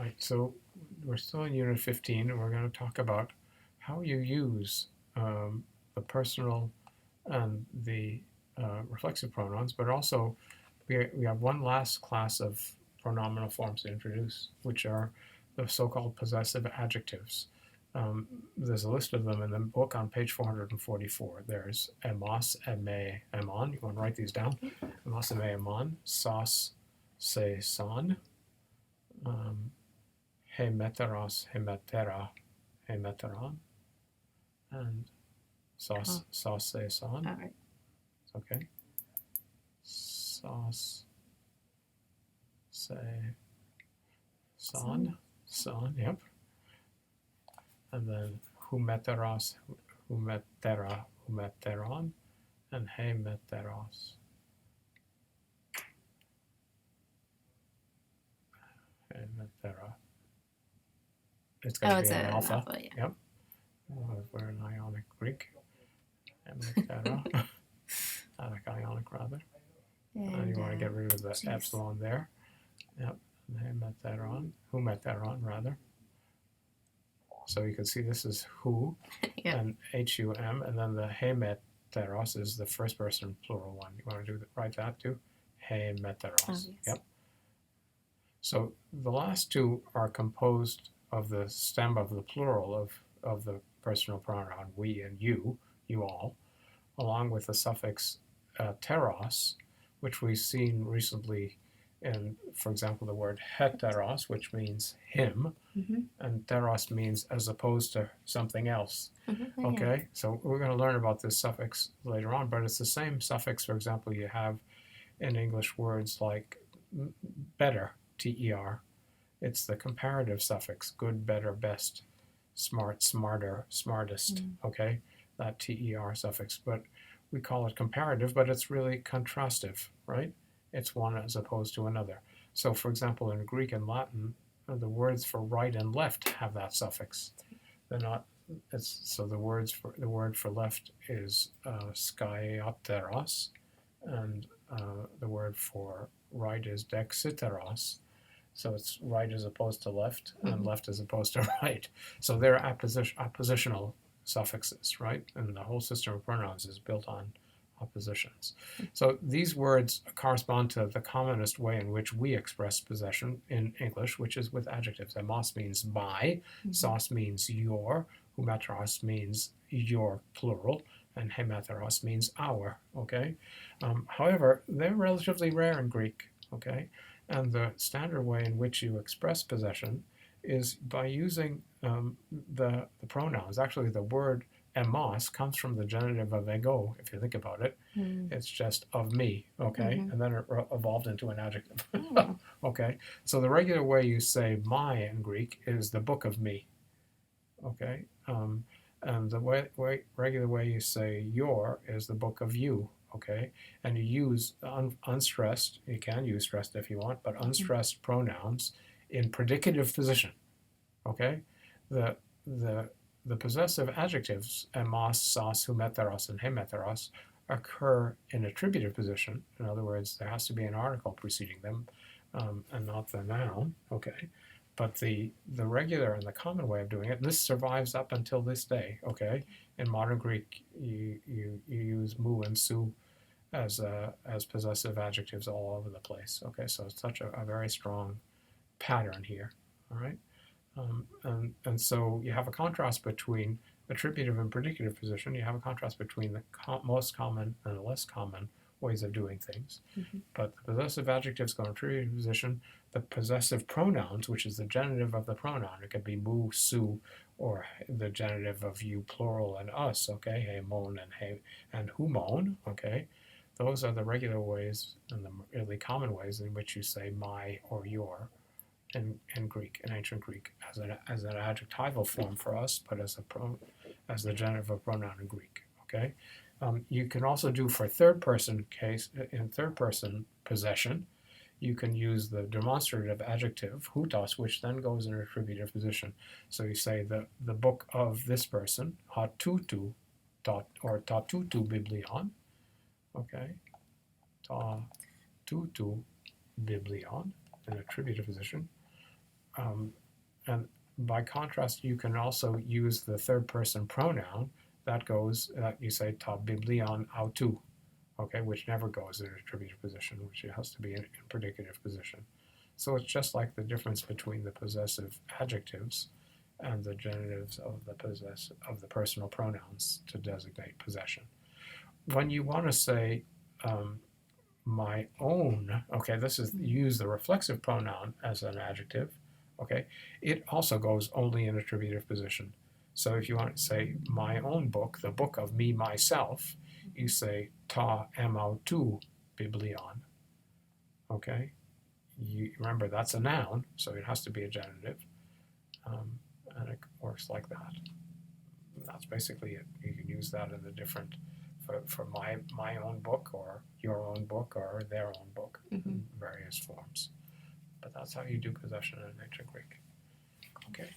right, so we're still in Unit 15, and we're going to talk about how you use the personal and the reflexive pronouns, but also we have one last class of pronominal forms to introduce, which are the so-called possessive adjectives. There's a list of them in the book on page 444. There's emos, eme, emon. You want to write these down? Emos, eme, emon. Sos, se, son. Hemeteros, hemetera, hemeteron. And sos, sos, se, son. All right. Okay. Sos, se, son. Son, yep. And then humeteros, humetera, humeteron, and hemeteros. Hemetera. It's going to be an alpha. Yeah. Yep. We're in Ionic Greek. Hemetera. Attic Ionic, rather. And you want to get rid of the epsilon there. Yep. And hemeteron. Humeteron, rather. So you can see this is who, yep. And H-U-M, and then the hemeteros is the first person plural one. You want to write that too? Hemeteros. Yes. Yep. So the last two are composed of the stem of the plural of the personal pronoun we and you all, along with the suffix teros, which we've seen recently in, for example, the word heteros, which means him, and teros means as opposed to something else. Okay, so we're going to learn about this suffix later on, but it's the same suffix, for example, you have in English words like better, T-E-R. It's the comparative suffix, good, better, best, smart, smarter, smartest, okay, that T-E-R suffix. But we call it comparative, but it's really contrastive, right? It's one as opposed to another. So, for example, in Greek and Latin, the words for right and left have that suffix. They're not. So the word for left is skaiateros, and the word for right is dexiteros. So it's right as opposed to left, and left as opposed to right. So they're oppositional suffixes, right? And the whole system of pronouns is built on oppositions. So these words correspond to the commonest way in which we express possession in English, which is with adjectives. Emos means by, sos means your, humeteros means your plural, and hemeteros means our, okay? However, they're relatively rare in Greek, okay? And the standard way in which you express possession is by using the pronouns. Actually, the word emos comes from the genitive of ego, if you think about it. It's just of me, okay? And then it evolved into an adjective. Okay? So the regular way you say my in Greek is the book of me, okay? And the regular way you say your is the book of you, okay? And you use unstressed, you can use stressed if you want, but unstressed pronouns in predicative position, okay? The possessive adjectives, emos, sos, humeteros, and hemeteros, occur in attributive position. In other words, there has to be an article preceding them, and not the noun, okay? But the regular and the common way of doing it, this survives up until this day, okay? In modern Greek, you use mu and su as possessive adjectives all over the place, okay? So it's such a very strong pattern here, all right? And so you have a contrast between attributive and predicative position. You have a contrast between the most common and the less common ways of doing things. But the possessive adjectives go in attributive position. The possessive pronouns, which is the genitive of the pronoun, it could be mu, su, or the genitive of you, plural, and us, okay, hemon and humon, okay. Those are the regular ways and the really common ways in which you say my or your in Greek, in ancient Greek, as an adjectival form for us, but as the genitive of pronoun in Greek, okay. You can also do for third person case, in third person possession, you can use the demonstrative adjective, hutos, which then goes in an attributive position. So you say the book of this person, hatutu, or tatutu biblion, okay, tatutu biblion, in attributive position. And by contrast, you can also use the third person pronoun that goes, you say ta biblion autou, okay, which never goes in an attributive position, which has to be in predicative position. So it's just like the difference between the possessive adjectives and the genitives of the personal pronouns to designate possession. When you want to say my own, okay, this is use the reflexive pronoun as an adjective, okay, it also goes only in attributive position. So if you want to say my own book, the book of me, myself, you say ta amautou biblion, okay? You remember that's a noun, so it has to be a genitive, and it works like that. That's basically it. You can use that in the different, for my own book or your own book or their own book in various forms. But that's how you do possession in ancient Greek. Okay.